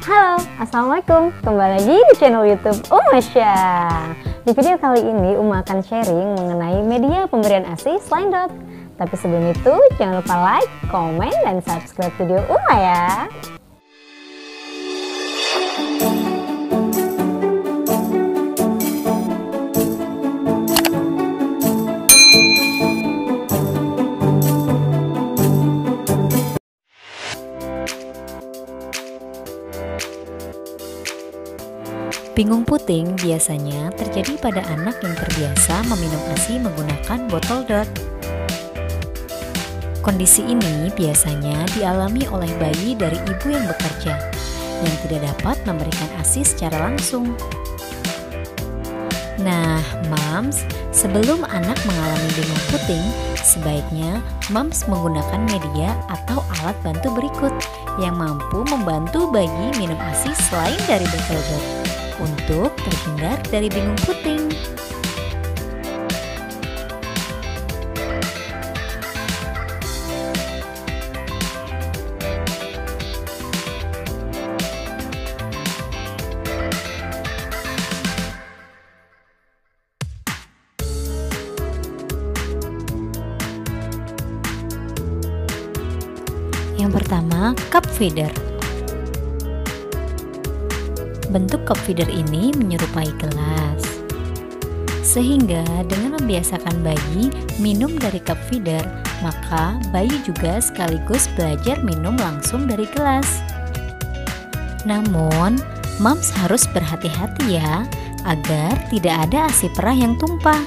Halo, Assalamualaikum. Kembali lagi di channel YouTube Umasya. Di video kali ini Uma akan sharing mengenai media pemberian ASI selain dot. Tapi sebelum itu jangan lupa like, komen, dan subscribe video Uma ya. Bingung puting biasanya terjadi pada anak yang terbiasa meminum ASI menggunakan botol dot. Kondisi ini biasanya dialami oleh bayi dari ibu yang bekerja, yang tidak dapat memberikan ASI secara langsung. Nah, moms, sebelum anak mengalami bingung puting, sebaiknya moms menggunakan media atau alat bantu berikut yang mampu membantu bayi minum ASI selain dari botol dot, untuk terhindar dari bingung puting. Yang pertama, cup feeder. Bentuk cup feeder ini menyerupai gelas, sehingga dengan membiasakan bayi minum dari cup feeder, maka bayi juga sekaligus belajar minum langsung dari gelas. Namun, moms harus berhati-hati ya, agar tidak ada ASI perah yang tumpah.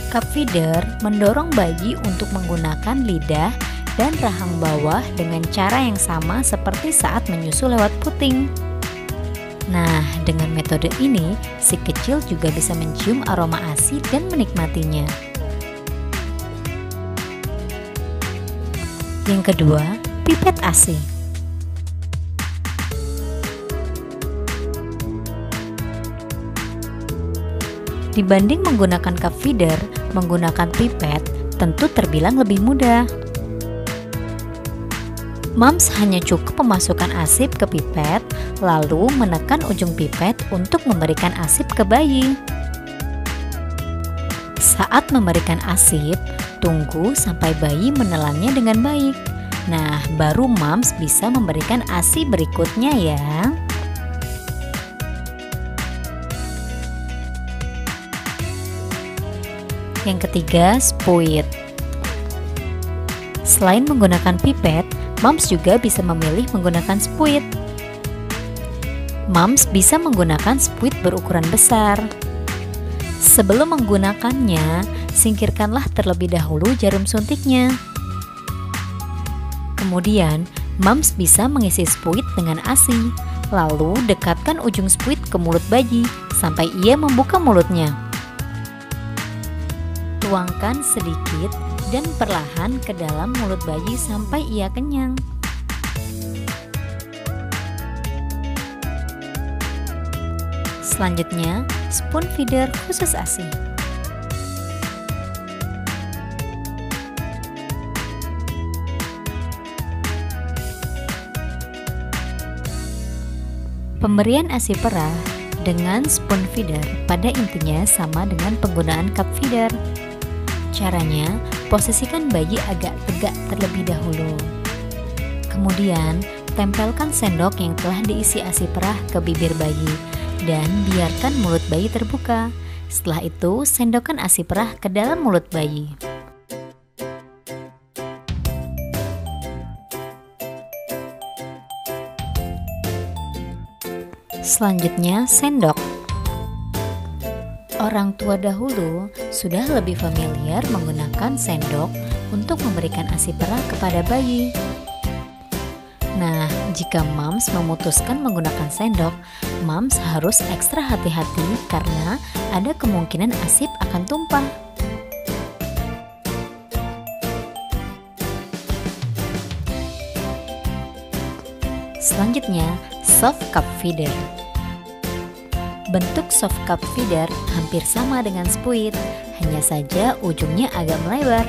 Cup feeder mendorong bayi untuk menggunakan lidah dan rahang bawah dengan cara yang sama seperti saat menyusu lewat puting. Nah, dengan metode ini, si kecil juga bisa mencium aroma ASI dan menikmatinya. Yang kedua, pipet ASI. Dibanding menggunakan cup feeder, menggunakan pipet tentu terbilang lebih mudah. Moms hanya cukup memasukkan asip ke pipet, lalu menekan ujung pipet untuk memberikan asip ke bayi. Saat memberikan asip, tunggu sampai bayi menelannya dengan baik. Nah, baru moms bisa memberikan ASI berikutnya ya. Yang ketiga, spuit. Selain menggunakan pipet, moms juga bisa memilih menggunakan spuit. Moms bisa menggunakan spuit berukuran besar. Sebelum menggunakannya, singkirkanlah terlebih dahulu jarum suntiknya. Kemudian, moms bisa mengisi spuit dengan ASI, lalu dekatkan ujung spuit ke mulut bayi sampai ia membuka mulutnya. Tuangkan sedikit dan perlahan ke dalam mulut bayi sampai ia kenyang. Selanjutnya, spoon feeder khusus ASI. Pemberian ASI perah dengan spoon feeder pada intinya sama dengan penggunaan cup feeder. Caranya, posisikan bayi agak tegak terlebih dahulu. Kemudian, tempelkan sendok yang telah diisi ASI perah ke bibir bayi dan biarkan mulut bayi terbuka. Setelah itu, sendokkan ASI perah ke dalam mulut bayi. Selanjutnya, sendok. Orang tua dahulu sudah lebih familiar menggunakan sendok untuk memberikan ASI perah kepada bayi. Nah, jika moms memutuskan menggunakan sendok, moms harus ekstra hati-hati karena ada kemungkinan asip akan tumpah. Selanjutnya, soft cup feeder. Bentuk soft cup feeder hampir sama dengan spuit, hanya saja ujungnya agak melebar.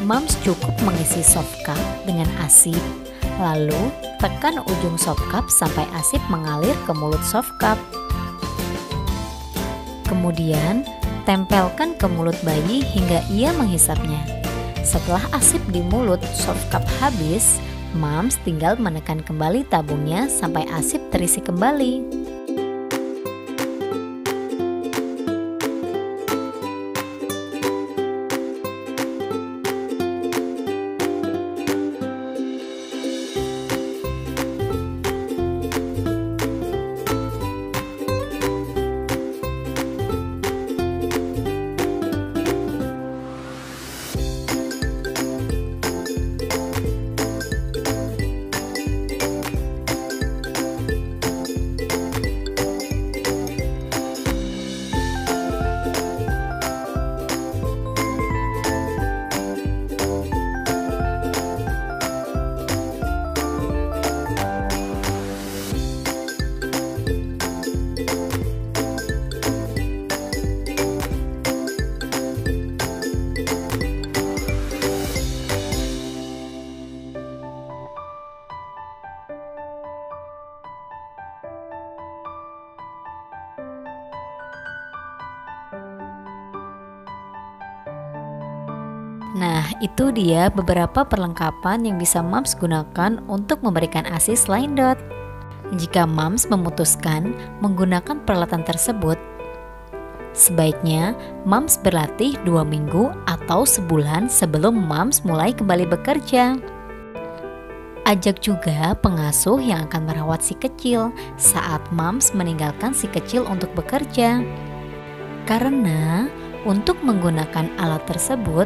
Moms cukup mengisi soft cup dengan ASI, Lalu, tekan ujung sop cup sampai ASI mengalir ke mulut soft cup. Kemudian, tempelkan ke mulut bayi hingga ia menghisapnya. Setelah ASI di mulut soft cup habis, Mams tinggal menekan kembali tabungnya sampai ASI terisi kembali. Nah, itu dia beberapa perlengkapan yang bisa Mams gunakan untuk memberikan ASI selain DOT. Jika Mams memutuskan menggunakan peralatan tersebut, sebaiknya Mams berlatih 2 minggu atau sebulan sebelum Mams mulai kembali bekerja. Ajak juga pengasuh yang akan merawat si kecil saat Mams meninggalkan si kecil untuk bekerja. Karena untuk menggunakan alat tersebut,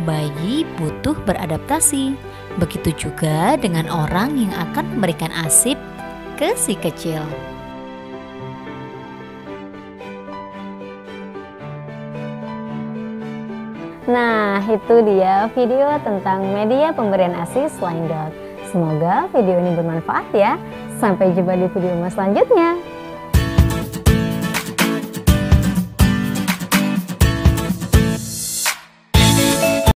bayi butuh beradaptasi. Begitu juga dengan orang yang akan memberikan ASI ke si kecil. Nah, itu dia video tentang media pemberian ASI selain DOT. Semoga video ini bermanfaat ya. Sampai jumpa di video selanjutnya.